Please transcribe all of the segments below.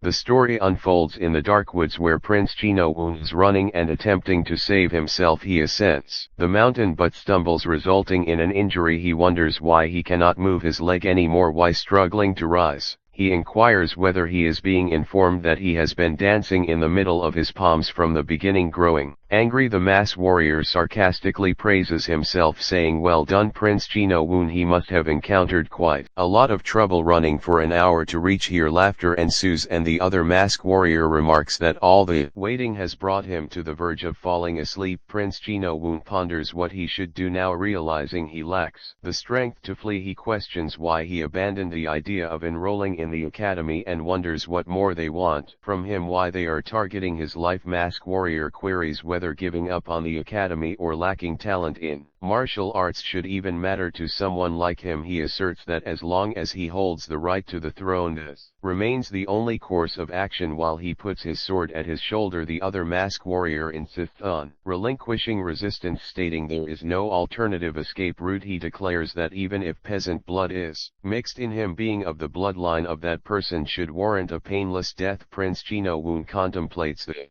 The story unfolds in the dark woods where Prince Cheon Yeo-Woon is running and attempting to save himself. He ascends the mountain but stumbles, resulting in an injury. He wonders why he cannot move his leg anymore while struggling to rise. He inquires whether he is being informed that he has been dancing in the middle of his palms from the beginning. Growing angry, the masked warrior sarcastically praises himself, saying, "Well done, Prince Cheon Yeo-Woon. He must have encountered quite a lot of trouble running for an hour to reach here." Laughter ensues, and the other masked warrior remarks that all the waiting has brought him to the verge of falling asleep. Prince Cheon Yeo-Woon ponders what he should do now. Realizing he lacks the strength to flee, he questions why he abandoned the idea of enrolling in the academy and wonders what more they want from him, why they are targeting his life. Masked warrior queries whether giving up on the academy or lacking talent in martial arts should even matter to someone like him. He asserts that as long as he holds the right to the throne, this remains the only course of action. While he puts his sword at his shoulder, the other masked warrior insists on relinquishing resistance, stating there is no alternative escape route. He declares that even if peasant blood is mixed in him, being of the bloodline of that person should warrant a painless death. Prince Cheon Yeo-Woon contemplates the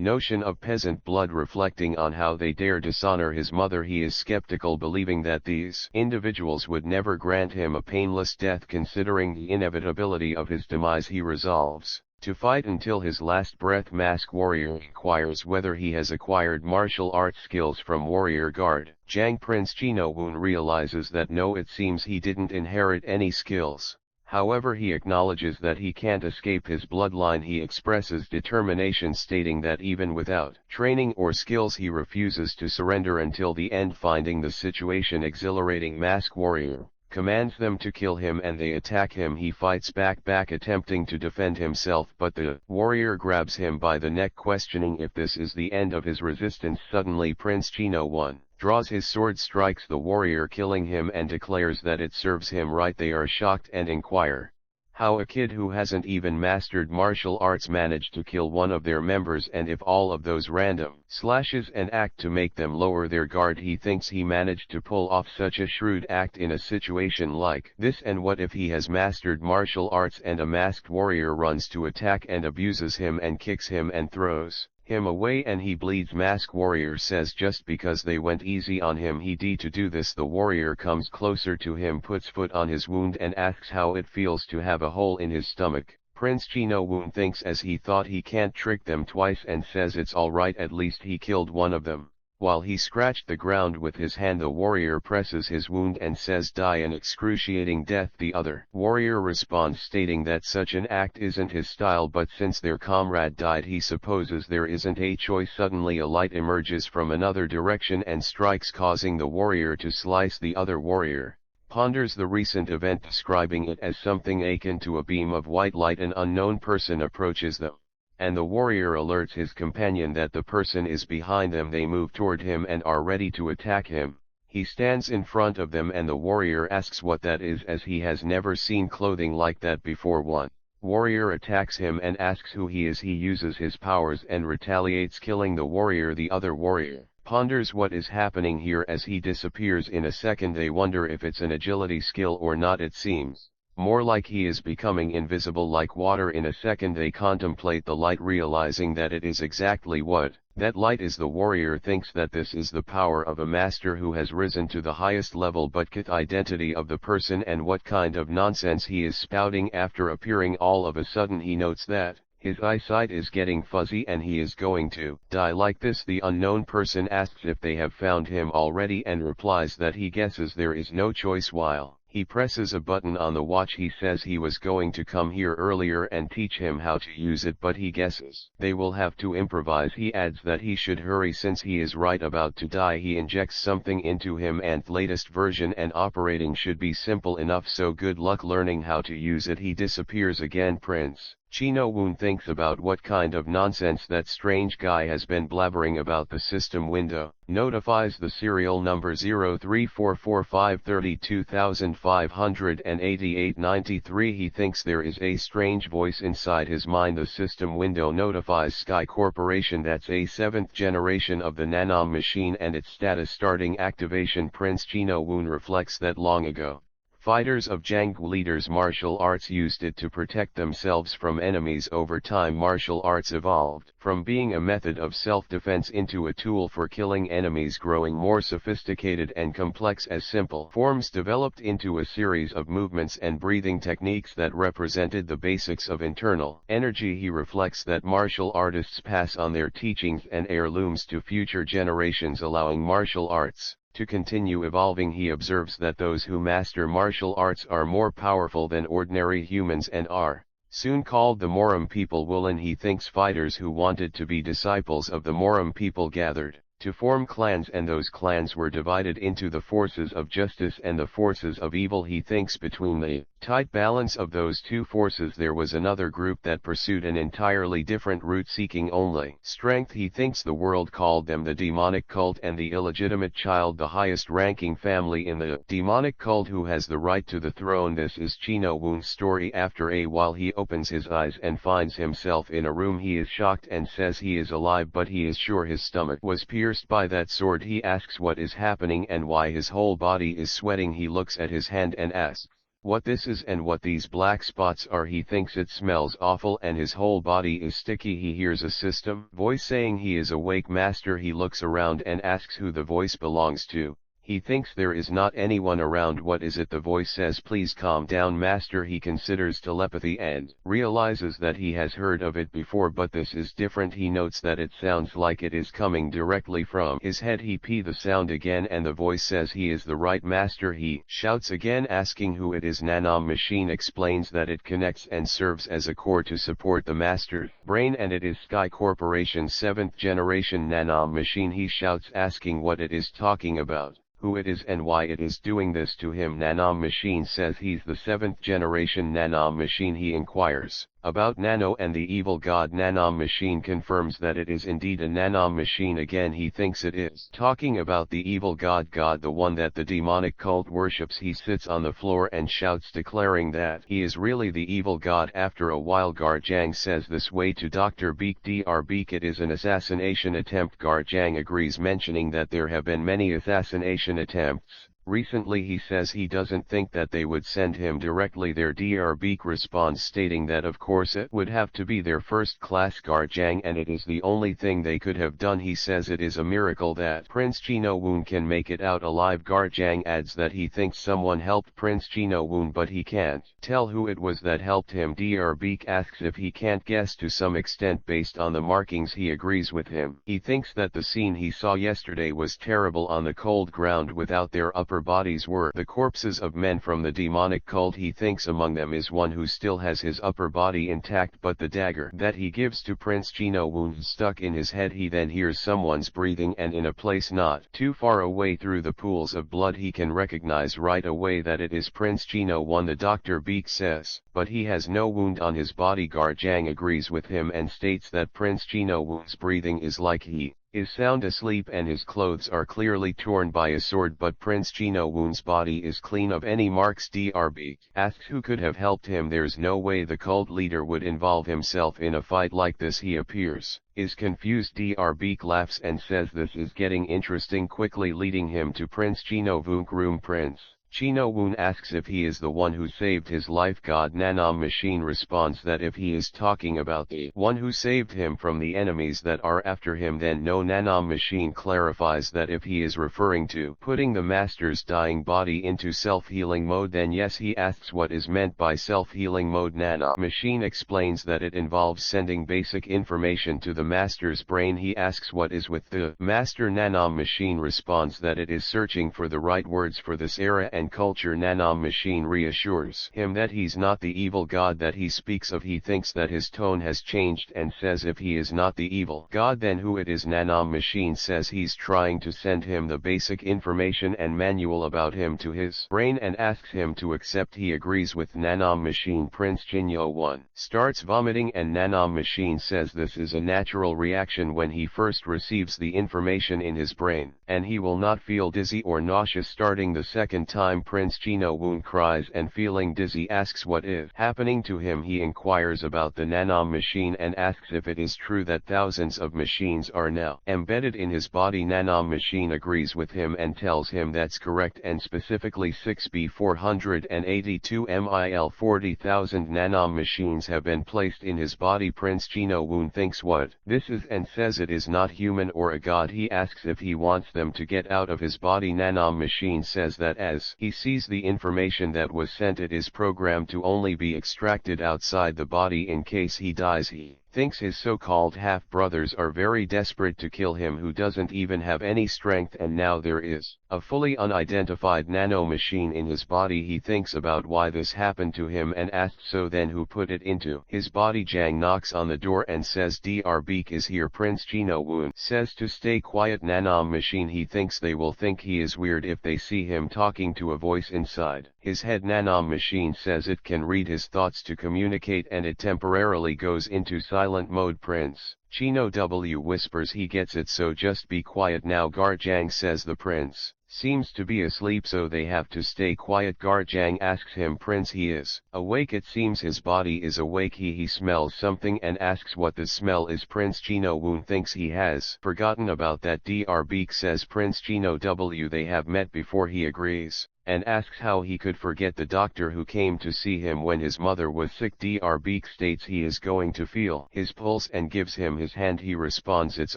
notion of peasant blood, reflecting on how they dare dishonor his mother. He is skeptical, believing that these individuals would never grant him a painless death. Considering the inevitability of his demise, he resolves to fight until his last breath. Masked warrior inquires whether he has acquired martial arts skills from warrior guard Jang. Prince Cheon Yeo-Woon realizes that no, it seems he didn't inherit any skills. However, he acknowledges that he can't escape his bloodline. He expresses determination, stating that even without training or skills he refuses to surrender until the end. Finding the situation exhilarating, masked warrior commands them to kill him and they attack him. He fights back, attempting to defend himself, but the warrior grabs him by the neck, questioning if this is the end of his resistance. Suddenly Prince Cheon Yeo-Woon draws his sword, strikes the warrior, killing him, and declares that it serves him right. They are shocked and inquire how a kid who hasn't even mastered martial arts managed to kill one of their members, and if all of those random slashes and act to make them lower their guard. He thinks he managed to pull off such a shrewd act in a situation like this, and what if he has mastered martial arts? And a masked warrior runs to attack and abuses him and kicks him and throws him away, and he bleeds. Masked warrior says just because they went easy on him, he to do this. The warrior comes closer to him, puts foot on his wound, and asks how it feels to have a hole in his stomach. Prince Cheon Yeo-Woon thinks as he thought he can't trick them twice and says it's alright, at least he killed one of them. While he scratched the ground with his hand, the warrior presses his wound and says, "Die an excruciating death." The other warrior responds, stating that such an act isn't his style, but since their comrade died, he supposes there isn't a choice. Suddenly a light emerges from another direction and strikes, causing the warrior to slice. The other warrior ponders the recent event, describing it as something akin to a beam of white light. An unknown person approaches them, and the warrior alerts his companion that the person is behind them. They move toward him and are ready to attack him. He stands in front of them and the warrior asks what that is, as he has never seen clothing like that before. One warrior attacks him and asks who he is. He uses his powers and retaliates, killing the warrior. The other warrior ponders what is happening here as he disappears in a second. They wonder if it's an agility skill or not. It seems more like he is becoming invisible like water. In a second they contemplate the light, realizing that it is exactly what that light is. The warrior thinks that this is the power of a master who has risen to the highest level, but can't identity of the person and what kind of nonsense he is spouting. After appearing all of a sudden, he notes that his eyesight is getting fuzzy and he is going to die like this. The unknown person asks if they have found him already and replies that he guesses there is no choice. While he presses a button on the watch, he says he was going to come here earlier and teach him how to use it, but he guesses they will have to improvise. He adds that he should hurry since he is right about to die. He injects something into him, and latest version and operating should be simple enough, so good luck learning how to use it. He disappears again. Prince Cheon Yeo-Woon thinks about what kind of nonsense that strange guy has been blabbering about. The system window notifies the serial number 0344532,588.93. He thinks there is a strange voice inside his mind. The system window notifies Sky Corporation, that's a 7th generation of the nano machine, and its status starting activation. Prince Cheon Yeo-Woon reflects that long ago, Fighters of Janggu leaders martial arts used it to protect themselves from enemies. Over time martial arts evolved from being a method of self-defense into a tool for killing enemies, growing more sophisticated and complex as simple forms developed into a series of movements and breathing techniques that represented the basics of internal energy. He reflects that martial artists pass on their teachings and heirlooms to future generations, allowing martial arts to continue evolving. He observes that those who master martial arts are more powerful than ordinary humans and are soon called the Moram people. Woolen he thinks fighters who wanted to be disciples of the Moram people gathered to form clans, and those clans were divided into the forces of justice and the forces of evil. He thinks between the tight balance of those two forces there was another group that pursued an entirely different route, seeking only strength. He thinks the world called them the demonic cult, and the illegitimate child the highest ranking family in the demonic cult who has the right to the throne. This is Cheon Yeo-Woon's story. After a while he opens his eyes and finds himself in a room. He is shocked and says he is alive, but he is sure his stomach was pierced by that sword. He asks what is happening and why his whole body is sweating. He looks at his hand and asks what this is and what these black spots are. He thinks it smells awful and his whole body is sticky. He hears a system voice saying he is awake, master. He looks around and asks who the voice belongs to. He thinks there is not anyone around. What is it? The voice says, please calm down, master. He considers telepathy and realizes that he has heard of it before, but this is different. He notes that it sounds like it is coming directly from his head. He repeats the sound again and the voice says he is the right master. He shouts again asking who it is. Nano machine explains that it connects and serves as a core to support the master's brain, and it is Sky Corporation's 7th generation nano machine. He shouts asking what it is talking about, who it is and why it is doing this to him. Nano machine says he's the 7th generation nano machine. He inquires about Nano and the evil god. Nano machine confirms that it is indeed a nano machine. Again he thinks it is talking about the evil god, the one that the demonic cult worships. He sits on the floor and shouts declaring that he is really the evil god. After a while Garjang says this way to Dr. Beek. Dr. Beek, it is an assassination attempt. Garjang agrees, mentioning that there have been many assassination attempts recently. He says he doesn't think that they would send him directly there. Dr. Beek responds stating that of course it would have to be their first class Garjang, and it is the only thing they could have done. He says it is a miracle that Prince Cheon Yeo-Woon can make it out alive. Garjang adds that he thinks someone helped Prince Cheon Yeo-Woon, but he can't tell who it was that helped him. Dr. Beek asks if he can't guess. To some extent based on the markings he agrees with him. He thinks that the scene he saw yesterday was terrible. On the cold ground without their upper bodies were the corpses of men from the demonic cult. He thinks among them is one who still has his upper body intact, but the dagger that he gives to Prince Cheon Yeo-Woon is stuck in his head. He then hears someone's breathing, and in a place not too far away through the pools of blood he can recognize right away that it is Prince Cheon Yeo-Woon. The Dr. Beek says, but he has no wound on his body. Garjang agrees with him and states that Prince Cheon Yeo-Woon's breathing is like he is sound asleep and his clothes are clearly torn by a sword, but Prince Cheon Yeo-Woon's body is clean of any marks. Dr. Beek asks who could have helped him. There's no way the cult leader would involve himself in a fight like this. He appears is confused. Dr. Beek laughs and says this is getting interesting, quickly leading him to Prince Cheon Yeo-Woon's room. Prince Cheon Yeo-Woon asks if he is the one who saved his life. God Nano machine responds that if he is talking about the one who saved him from the enemies that are after him, then no. Nano machine clarifies that if he is referring to putting the master's dying body into self-healing mode, then yes. He asks what is meant by self-healing mode. Nano machine explains that it involves sending basic information to the master's brain. He asks what is with the master. Nano machine responds that it is searching for the right words for this era and culture. Nano machine reassures him that he's not the evil god that he speaks of. He thinks that his tone has changed and says if he is not the evil god, then who it is. Nano machine says he's trying to send him the basic information and manual about him to his brain and asks him to accept. He agrees with Nano machine. Prince Cheon Yeo-Woon starts vomiting and Nano machine says this is a natural reaction when he first receives the information in his brain, and he will not feel dizzy or nauseous starting the second time. time Prince Cheon Yeo-Woon cries and feeling dizzy asks what is happening to him. He inquires about the nano machine and asks if it is true that thousands of machines are now embedded in his body. Nano machine agrees with him and tells him that's correct, and specifically 6B482 mil 40,000 nano machines have been placed in his body. Prince Cheon Yeo-Woon thinks what this is and says it is not human or a god. He asks if he wants them to get out of his body. Nano machine says that as he sees the information that was sent, it is programmed to only be extracted outside the body in case he dies. He thinks his so-called half-brothers are very desperate to kill him, who doesn't even have any strength, and now there is a fully unidentified nano machine in his body. He thinks about why this happened to him and asks so then who put it into his body. Jang knocks on the door and says Dr. Beak is here. Prince Cheon Yeo-Woon says to stay quiet. Nano machine, he thinks they will think he is weird if they see him talking to a voice inside his head. Nano machine says it can read his thoughts to communicate, and it temporarily goes into silent mode. Prince Cheon Yeo-Woon whispers he gets it, so just be quiet now. Garjang says the prince seems to be asleep, so they have to stay quiet. Garjang asks him prince he is awake. It seems his body is awake. He smells something and asks what the smell is. Prince Cheon Yeo-Woon thinks he has forgotten about that. Dr. Beak says Prince Cheon Yeo-Woon they have met before. He agrees and asks how he could forget the doctor who came to see him when his mother was sick. Dr. Beak states he is going to feel his pulse and gives him his hand. He responds it's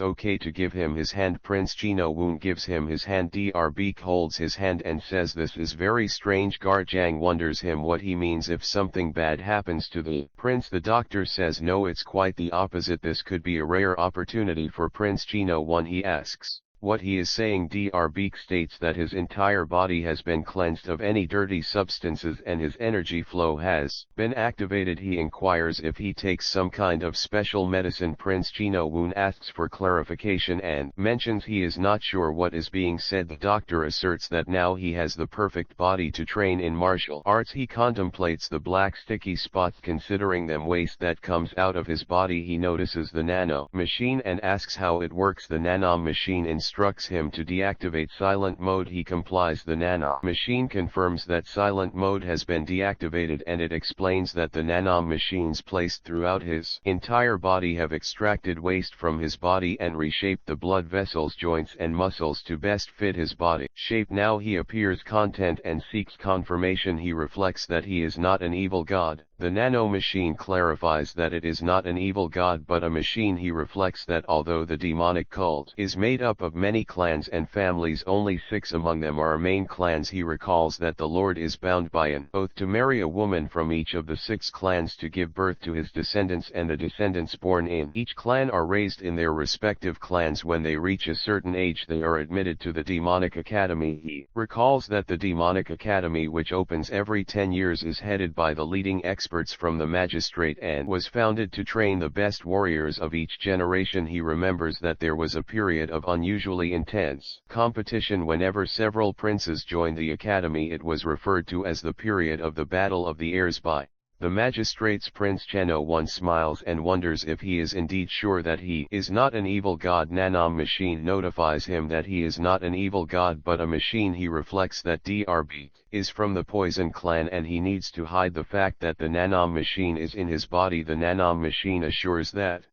okay to give him his hand. Prince Cheon Yeo-Woon gives him his hand. Dr. Beak holds his hand and says this is very strange. Garjang wonders him what he means if something bad happens to the prince. The doctor says no, it's quite the opposite. This could be a rare opportunity for Prince Cheon Yeo-Woon. He asks what he is saying. Dr. Beak states that his entire body has been cleansed of any dirty substances and his energy flow has been activated. He inquires if he takes some kind of special medicine. Prince Cheon Yeo-Woon asks for clarification and mentions he is not sure what is being said. The doctor asserts that now he has the perfect body to train in martial arts. He contemplates the black sticky spots, considering them waste that comes out of his body. He notices the nano machine and asks how it works. The nano machine instructs him to deactivate silent mode. He complies. The nano machine confirms that silent mode has been deactivated, and it explains that the nano machines placed throughout his entire body have extracted waste from his body and reshaped the blood vessels, joints and muscles to best fit his body shape. Now he appears content and seeks confirmation. He reflects that he is not an evil god. The nano machine clarifies that it is not an evil god but a machine. He reflects that although the demonic cult is made up of many clans and families, only 6 among them are main clans. He recalls that the Lord is bound by an oath to marry a woman from each of the 6 clans to give birth to his descendants, and the descendants born in each clan are raised in their respective clans. When they reach a certain age, they are admitted to the demonic academy. He recalls that the demonic academy, which opens every 10 years, is headed by the leading experts from the magistrate and was founded to train the best warriors of each generation. He remembers that there was a period of unusually intense competition whenever several princes joined the academy. It was referred to as the period of the Battle of the Heirs by the magistrates. Prince Cheon Yeo-Woon smiles and wonders if he is indeed sure that he is not an evil god. Nano machine notifies him that he is not an evil god but a machine. He reflects that Dr. Beak is from the Poison clan and he needs to hide the fact that the nano machine is in his body. The nano machine assures that